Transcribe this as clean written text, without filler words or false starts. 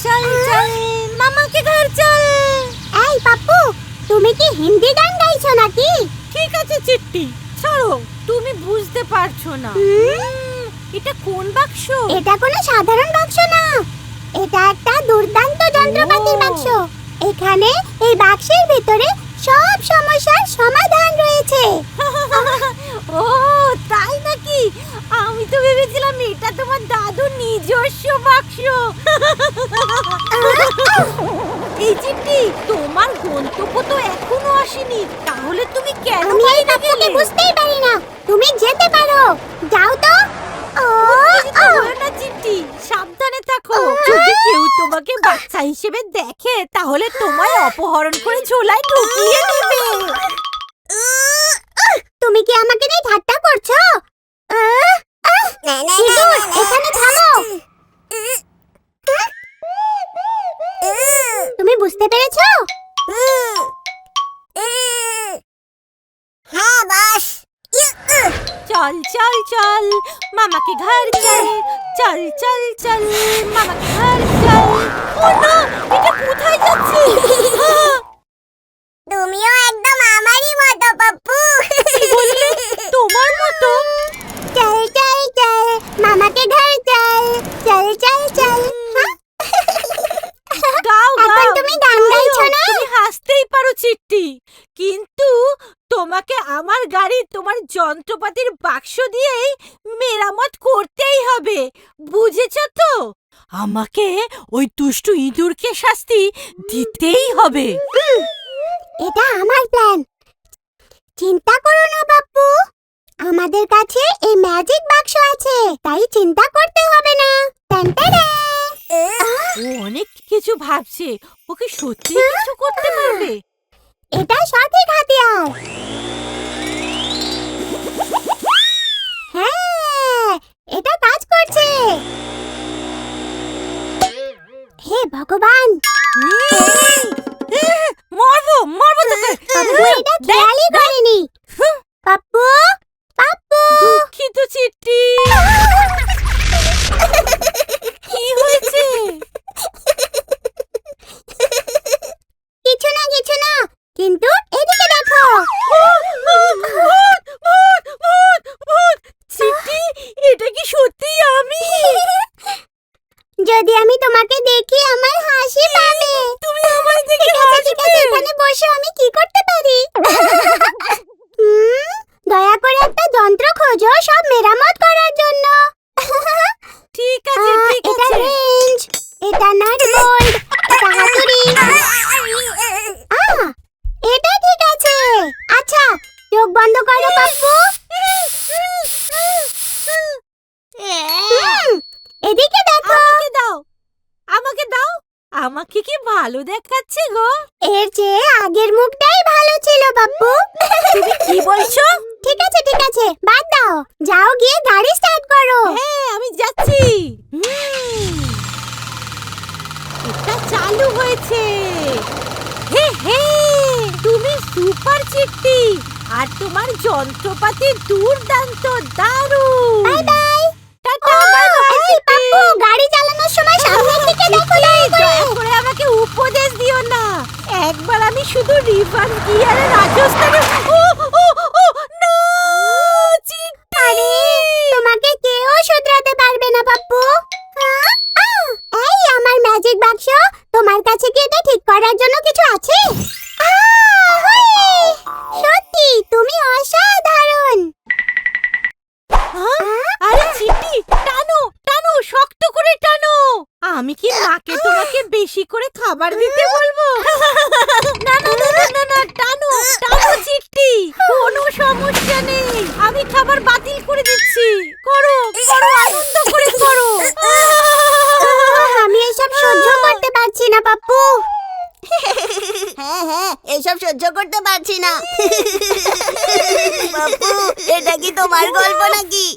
चल चल मामा के घर चल। এই পাপ্পু, তুমি কি হিন্দি গান গাইছো নাকি? ঠিক আছে চিট্টি, ছাড়ো, তুমি বুঝতে পারছো না। এটা কোন বাক্স? এটা কোনো সাধারণ বাক্স না, এটা একটা দুর্দান্ত যন্ত্রপাতির বাক্স। এখানে এই বাক্সের ভিতরে সব সমস্যার সমাধান রয়েছে। ও তাই নাকি? আমি তো ভেবেছিলাম এটা তোমার দাদুর নিজস্ব বাক্স। এই চিট্টি, তোমার গন্তব্য তো এখনো আসেনি, তাহলে তুমি কেন আমি এই বাইরে বাক্সকে গেলে? বুঝতেই পারি না। তুমি যেতে পারো, যাও তো। না চিট্টি, সাবধানে থাকো। যদি কেউ তোমাকে বাচ্চা হিসেবে দেখে তাহলে তোমায় অপহরণ করে ঝোলায় ঢুকিয়ে নেবে। তুমি কি আমাকে নিয়ে ঠাট্টা করছো? এখানে থামো। তুমি বুঝতে পেরেছো? হ্যাঁ বাস। चल चल चल मामा के घर चल, चल चल चल मामा के घर चल। ও না, এটা কোথায় যাচ্ছে? তুমিও একদম আমারই মতো পাপ্পু। তোমার মতো? চল চল চল মামা কে ঘর চল, চল চল চল। গাও গাও। এখন তুমি গান গাইছো না? তুমি হাসতেই পারো চিট্টি, কিন্তু তোমাকে আমার গাড়ি তোমার যন্ত্রপাতির বাক্স দিয়েই মেরামত করতেই হবে, বুঝেছো তো? আমাকে ওই দুষ্টু ইঁদুরকে শাস্তি দিতেই হবে। এটা আমার প্ল্যান। চিন্তা করো না পাপ্পু, আমাদের কাছে এই ম্যাজিক বাক্স আছে, তাই চিন্তা করতে হবে না। টানটাডা! ও অনেক কিছু ভাবছে, ওকে সত্যি কিছু করতে পারবে? এটা সঠিক হাতিয়ার। হ্যাঁ, এটা কাজ করছে। হে ভগবান, মারবো মারবো তোকে। পাপ্পু এটা খেয়ালই করেনি। পাপ্পু, পাপ্পু। দুঃখিত চিট্টি। কি হয়েছে? কিছু না কিছু না, কিন্তু এদিকে দেখো। ভূত ভূত ভূত ভূত। চিট্টি, এটা কি সত্যি আমি? যদি আমি তোমাকে দেখি আমার হাসি পাবে। তুমি আমার দিকে ঠিক আছে, এখানে বসে আমি কি করতে পারি? দয়া করে একটা যন্ত্র খোঁজো সব মেরামত করার জন্য। ঠিক আছে ঠিক এটা আছে। রেঞ্জ, এটা নাট বোল্ট, এটা হাতুড়ি। এটা ঠিক আছে। আচ্ছা, চোখ বন্ধ করো পাপ্পু। এদিকে দেখো। আমাকে দাও, আমাকে দাও। আমাকে কি ভালো দেখাচ্ছে গো? এর চেয়ে আগের মুখটাই ভালো ছিল পাপ্পু। তুমি কি বলছো? ঠিক আছে, বাদ দাও। যাও গিয়ে গাড়ি স্টার্ট করো। হ্যাঁ আমি যাচ্ছি। এটা চালু হয়েছে। হে হে, তুমি সুপার চিট্টি, আর তোমার যন্ত্রপাতি দুর্দান্ত, দারুণ। Bye bye. Tata, bye bye এই চিট্টি। পাপ্পু, গাড়ি চালানোর সময় সামনের দিকে দেখো, দয়া করে। দয়া করে আমাকে উপদেশ দিও না। একবার আমি শুধু রিভার্স গিয়ারে রাজস্থানে। ও ও ও না চিট্টি। আরে, তোমাকে কেউ শুধরাতে পারবে না পাপ্পু। এই আমার ম্যাজিক বাক্স, তোমার কাছে কি এটা ঠিক করার জন্য কিছু আছে? সত্যি তুমি অসাধারণ। আরে চিট্টি, টানো টানো, শক্ত করে টানো। আমি কি মাকে তোমাকে বেশি করে খাবার দিতে বলবো? না না না না না, টানো টানো চিট্টি, কোনো সমস্যা নেই, আমি খাবার বাতিল করে দিচ্ছি। করো করো, আনন্দ করে করো। আমি এসব সহ্য করতে পারছি না পাপ্পু। হ্যাঁ, এসব সহ্য করতে পারছি না। বাপু, এটা কি তোমার গল্প নাকি?